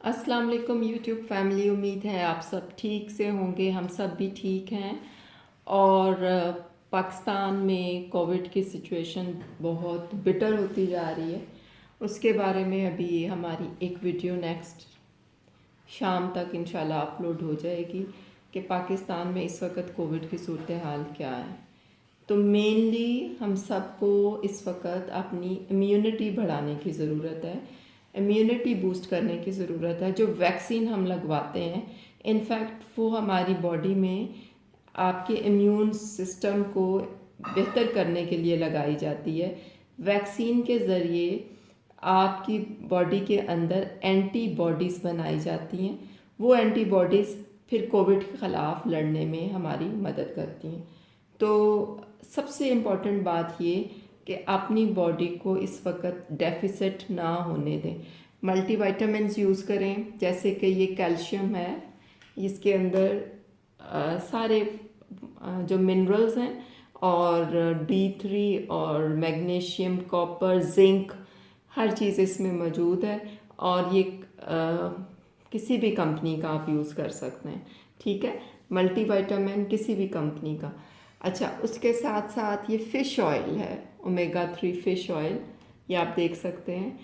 अस्सलाम वालेकुम YouTube family. उम्मीद है आप सब ठीक से होंगे। हम सब भी ठीक हैं। और पाकिस्तान में कोविड की सिचुएशन बहुत बिटर होती जा रही है। उसके बारे में अभी हमारी एक वीडियो नेक्स्ट शाम तक इंशाल्लाह अपलोड हो जाएगी कि पाकिस्तान में इस वक्त कोविड की सूरत हाल क्या है। तो मेनली हम सबको इस वक्त अपनी इम्यूनिटी बढ़ाने की ज़रूरत है, इम्यूनिटी बूस्ट करने की ज़रूरत है। जो वैक्सीन हम लगवाते हैं इनफैक्ट वो हमारी बॉडी में आपके इम्यून सिस्टम को बेहतर करने के लिए लगाई जाती है। वैक्सीन के ज़रिए आपकी बॉडी के अंदर एंटीबॉडीज़ बनाई जाती हैं। वो एंटीबॉडीज़ फिर कोविड के ख़िलाफ़ लड़ने में हमारी मदद करती हैं। तो सबसे इम्पॉर्टेंट बात ये कि अपनी बॉडी को इस वक्त डेफिसिट ना होने दें। मल्टीविटामिन्स यूज़ करें, जैसे कि ये कैल्शियम है, इसके अंदर सारे जो मिनरल्स हैं, और D3 और मैग्नीशियम, कॉपर, जिंक, हर चीज़ इसमें मौजूद है। और ये किसी भी कंपनी का आप यूज़ कर सकते हैं, ठीक है। मल्टीविटामिन किसी भी कंपनी का। अच्छा, उसके साथ साथ ये फ़िश ऑयल है, ओमेगा 3 फ़िश ऑयल, ये आप देख सकते हैं।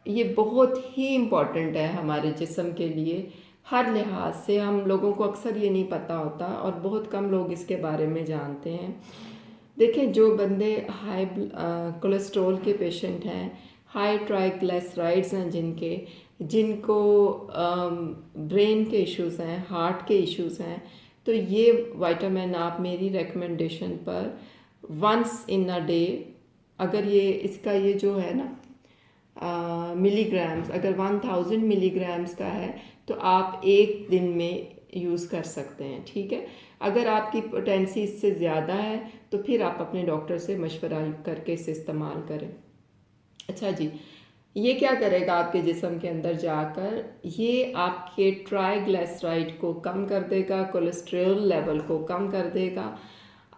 ये बहुत ही इम्पॉर्टेंट है हमारे जिस्म के लिए हर लिहाज से। हम लोगों को अक्सर ये नहीं पता होता और बहुत कम लोग इसके बारे में जानते हैं। देखें, जो बंदे हाई कोलेस्ट्रॉल के पेशेंट हैं, हाई ट्राइग्लिसराइड्स हैं, जिनको ब्रेन के इश्यूज़ हैं, हार्ट के इश्यूज़ हैं, तो ये विटामिन आप मेरी रिकमेंडेशन पर वंस इन अ डे, अगर ये इसका ये जो है ना मिलीग्राम्स, अगर 1000 मिलीग्राम्स का है तो आप एक दिन में यूज़ कर सकते हैं, ठीक है। अगर आपकी पोटेंसी इससे ज़्यादा है तो फिर आप अपने डॉक्टर से मशवरा करके इसे इस्तेमाल करें। अच्छा जी, ये क्या करेगा आपके जिस्म के अंदर जाकर, ये आपके ट्राइग्लिसराइड को कम कर देगा, कोलेस्ट्रॉल लेवल को कम कर देगा,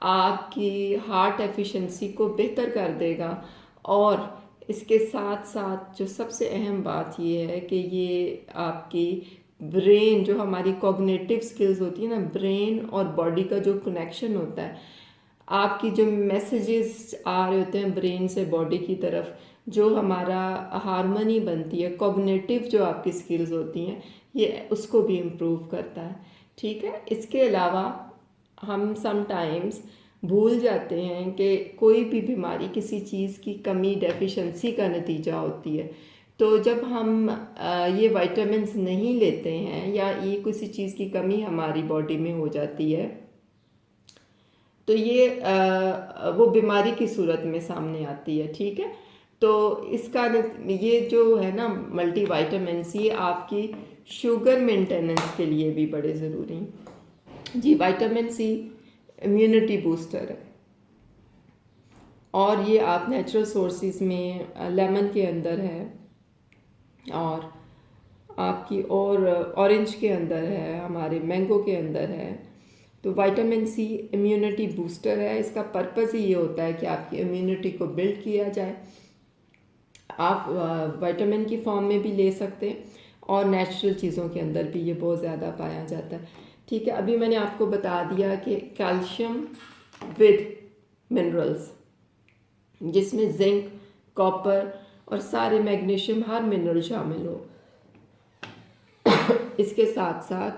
आपकी हार्ट एफिशिएंसी को बेहतर कर देगा। और इसके साथ साथ जो सबसे अहम बात ये है कि ये आपकी ब्रेन, जो हमारी कॉग्निटिव स्किल्स होती है ना, ब्रेन और बॉडी का जो कनेक्शन होता है, आपकी जो मैसेजेस आ रहे होते हैं ब्रेन से बॉडी की तरफ, जो हमारा हारमोनी बनती है, कॉग्निटिव जो आपकी स्किल्स होती हैं, ये उसको भी इम्प्रूव करता है, ठीक है। इसके अलावा हम समटाइम्स भूल जाते हैं कि कोई भी बीमारी किसी चीज़ की कमी, डेफिशिएंसी का नतीजा होती है। तो जब हम ये विटामिन्स नहीं लेते हैं या ये किसी चीज़ की कमी हमारी बॉडी में हो जाती है, तो ये वो बीमारी की सूरत में सामने आती है, ठीक है। तो इसका ये जो है ना मल्टीविटामिन्स, ये आपकी शुगर मेंटेनेंस के लिए भी बड़े ज़रूरी हैं जी। विटामिन सी इम्यूनिटी बूस्टर है, और ये आप नेचुरल सोर्सेज में लेमन के अंदर है, और आपकी और ऑरेंज के अंदर है, हमारे मैंगो के अंदर है। तो विटामिन सी इम्यूनिटी बूस्टर है। इसका पर्पज़ ही ये होता है कि आपकी इम्यूनिटी को बिल्ड किया जाए। आप विटामिन की फॉर्म में भी ले सकते हैं, और नेचुरल चीज़ों के अंदर भी ये बहुत ज़्यादा पाया जाता है, ठीक है। अभी मैंने आपको बता दिया कि कैल्शियम विद मिनरल्स, जिसमें जिंक, कॉपर और सारे मैग्नीशियम, हर मिनरल शामिल हो। इसके साथ साथ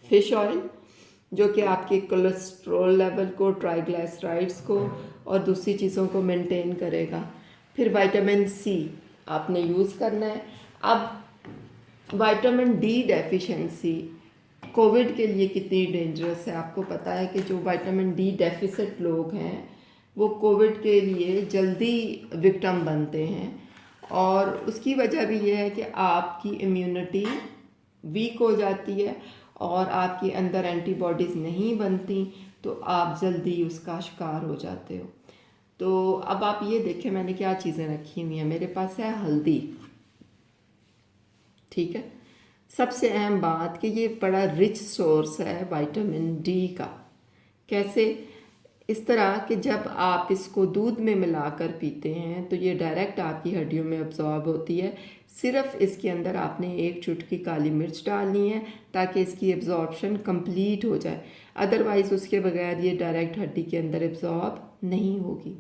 फ़िश ऑयल, जो कि आपके कोलेस्ट्रॉल लेवल को, ट्राइग्लिसराइड्स को और दूसरी चीज़ों को मेंटेन करेगा। फिर विटामिन सी आपने यूज़ करना है। अब विटामिन डी डेफिशिएंसी कोविड के लिए कितनी डेंजरस है, आपको पता है कि जो विटामिन डी डेफिसिट लोग हैं वो कोविड के लिए जल्दी विक्टिम बनते हैं। और उसकी वजह भी ये है कि आपकी इम्यूनिटी वीक हो जाती है और आपके अंदर एंटीबॉडीज़ नहीं बनती, तो आप जल्दी उसका शिकार हो जाते हो। तो अब आप ये देखें मैंने क्या चीज़ें रखी हुई हैं। मेरे पास है हल्दी, ठीक है। सबसे अहम बात कि ये बड़ा रिच सोर्स है विटामिन डी का। कैसे? इस तरह कि जब आप इसको दूध में मिलाकर पीते हैं तो ये डायरेक्ट आपकी हड्डियों में अब्जॉर्ब होती है। सिर्फ इसके अंदर आपने एक चुटकी काली मिर्च डालनी है ताकि इसकी एब्जॉर्बशन कंप्लीट हो जाए, अदरवाइज़ उसके बगैर ये डायरेक्ट हड्डी के अंदर एब्जॉर्ब नहीं होगी।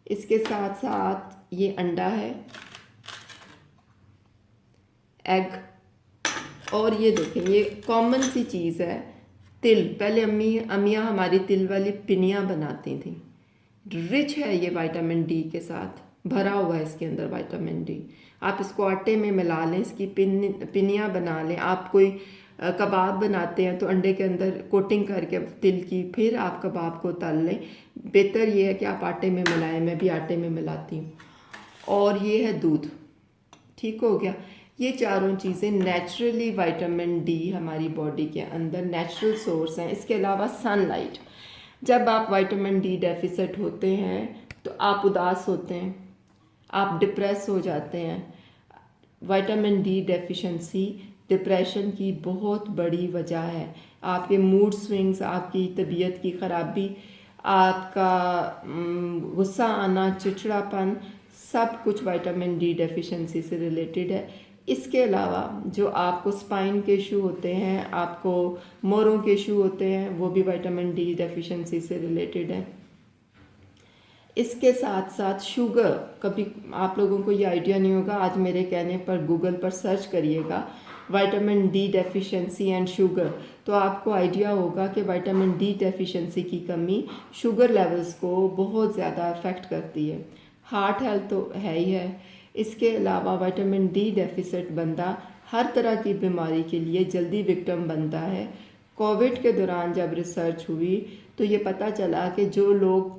इसके साथ साथ ये अंडा है, एग, और ये देखें ये कॉमन सी चीज़ है तिल। पहले अम्मियाँ हमारी तिल वाली पिनियाँ बनाती थी। रिच है ये विटामिन डी के साथ, भरा हुआ है इसके अंदर विटामिन डी। आप इसको आटे में मिला लें, इसकी पिनियाँ बना लें। आप कोई कबाब बनाते हैं तो अंडे के अंदर कोटिंग करके तिल की, फिर आप कबाब को तल लें। बेहतर ये है कि आप आटे में मिलाएं, मैं भी आटे में मिलाती हूँ। और ये है दूध, ठीक हो गया। ये चारों चीज़ें नेचुरली विटामिन डी हमारी बॉडी के अंदर नेचुरल सोर्स हैं। इसके अलावा सनलाइट, जब आप विटामिन डी डेफिसिट होते हैं तो आप उदास होते हैं, आप डिप्रेस हो जाते हैं। विटामिन डी डेफिशिएंसी डिप्रेशन की बहुत बड़ी वजह है। आपके मूड स्विंग्स, आपकी तबीयत की ख़राबी, आपका गुस्सा आना, चिड़चिड़ापन, सब कुछ विटामिन डी डेफिशिएंसी से रिलेटेड है। इसके अलावा जो आपको स्पाइन के इशू होते हैं, आपको मोरों के इशू होते हैं, वो भी विटामिन डी डेफिशिएंसी से रिलेटेड है। इसके साथ साथ शुगर, कभी आप लोगों को ये आइडिया नहीं होगा, आज मेरे कहने पर गूगल पर सर्च करिएगा vitamin D deficiency and sugar, तो आपको आइडिया होगा कि विटामिन डी डेफिशिएंसी की कमी शुगर लेवल्स को बहुत ज़्यादा अफेक्ट करती है। हार्ट हेल्थ तो है ही है। इसके अलावा विटामिन डी डेफिसिट बंदा हर तरह की बीमारी के लिए जल्दी विक्टिम बनता है। कोविड के दौरान जब रिसर्च हुई तो ये पता चला कि जो लोग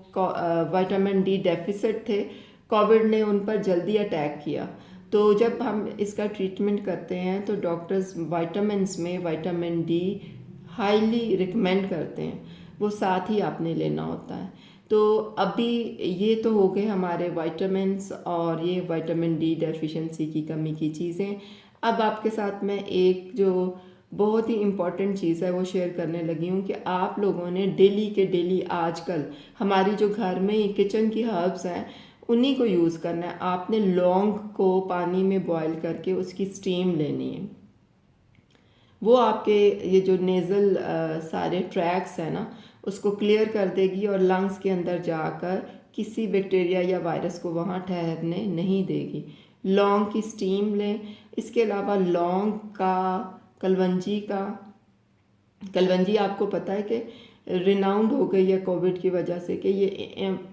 विटामिन डी डेफिसिट थे, कोविड ने उन पर जल्दी अटैक किया। तो जब हम इसका ट्रीटमेंट करते हैं तो डॉक्टर्स विटामिन्स में विटामिन डी हाईली रिकमेंड करते हैं, वो साथ ही आपने लेना होता है। तो अभी ये तो हो गए हमारे विटामिन्स और ये विटामिन डी डेफिशिएंसी की कमी की चीज़ें। अब आपके साथ मैं एक जो बहुत ही इम्पॉर्टेंट चीज़ है वो शेयर करने लगी हूँ कि आप लोगों ने डेली के डेली आजकल हमारी जो घर में ही किचन की हर्ब्स हैं उन्हीं को यूज़ करना है। आपने लौंग को पानी में बॉईल करके उसकी स्टीम लेनी है। वो आपके ये जो नेज़ल सारे ट्रैक्स हैं ना उसको क्लियर कर देगी और लंग्स के अंदर जाकर किसी बैक्टीरिया या वायरस को वहाँ ठहरने नहीं देगी। लौंग की स्टीम लें। इसके अलावा लौंग का, कलवंजी आपको पता है कि रिनाउंड हो गई है कोविड की वजह से कि ये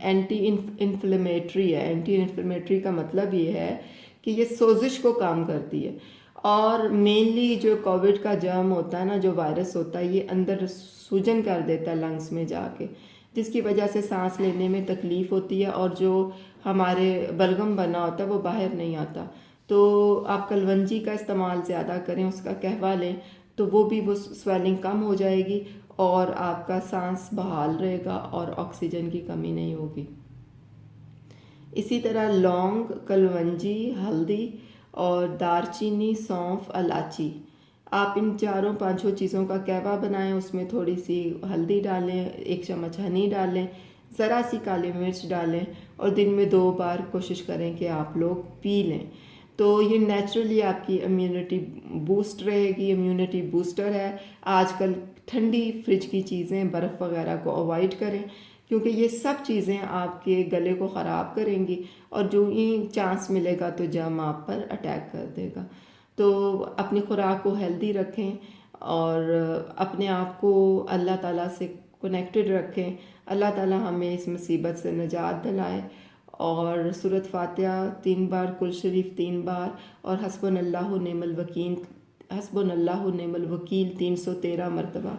एंटी इन्फ्लेमेटरी है। एंटी इन्फ्लेमेटरी का मतलब ये है कि ये सोजिश को कम करती है। और मेनली जो कोविड का जर्म होता है ना, जो वायरस होता है, ये अंदर सूजन कर देता है लंग्स में जाके, जिसकी वजह से सांस लेने में तकलीफ़ होती है और जो हमारे बलगम बना होता है वो बाहर नहीं आता। तो आप कलवंजी का इस्तेमाल ज़्यादा करें, उसका कहवा लें, तो वो भी वो स्वेलिंग कम हो जाएगी और आपका सांस बहाल रहेगा और ऑक्सीजन की कमी नहीं होगी। इसी तरह लौंग, कलवंजी, हल्दी और दालचीनी, सौंफ, इलायची, आप इन चारों पांचों चीज़ों का कहवा बनाएं। उसमें थोड़ी सी हल्दी डालें, 1 चम्मच हनी डालें, ज़रा सी काली मिर्च डालें और दिन में 2 बार कोशिश करें कि आप लोग पी लें। तो ये नेचुरली आपकी इम्यूनिटी बूस्ट रहेगी, इम्यूनिटी बूस्टर है। आजकल ठंडी फ्रिज की चीज़ें, बर्फ़ वगैरह को अवॉइड करें क्योंकि ये सब चीज़ें आपके गले को ख़राब करेंगी और जो ही चांस मिलेगा तो जर्म आप पर अटैक कर देगा। तो अपनी खुराक को हेल्दी रखें और अपने आप को अल्लाह ताला से कनेक्टेड रखें। अल्लाह ताला हमें इस मुसीबत से निजात दिलाए। और सूरत फातिहा 3 बार, कुल शरीफ 3 बार और हस्बुनल्लाहु निअमल वकील, हस्बुनल्लाहु निअमल वकील 313 मरतबा।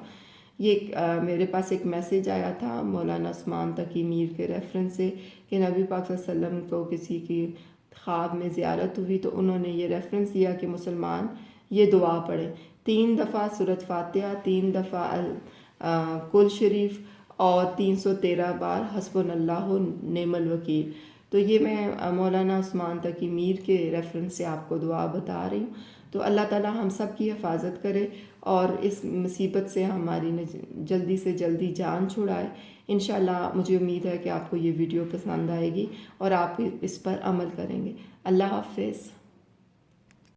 ये मेरे पास एक मैसेज आया था मौलाना उस्मान तकी मीर के रेफरेंस से कि नबी पाक सल्लल्लाहु अलैहि वसल्लम को किसी की ख्वाब में ज़ियारत हुई तो उन्होंने ये रेफरेंस दिया कि मुसलमान ये दुआ पढ़ें 3 दफ़ा सूरत फातिहा, 3 दफ़ा कुल शरीफ और 313 बार हस्बुनल्लाहु निअमल वकील। तो ये मैं मौलाना उस्मान तकी मीर के रेफरेंस से आपको दुआ बता रही हूँ। तो अल्लाह ताला हम सब की हिफाजत करे और इस मुसीबत से हमारी जल्दी से जल्दी जान छुड़ाए। इंशाल्लाह मुझे उम्मीद है कि आपको ये वीडियो पसंद आएगी और आप इस पर अमल करेंगे। अल्लाह हाफ़िज़।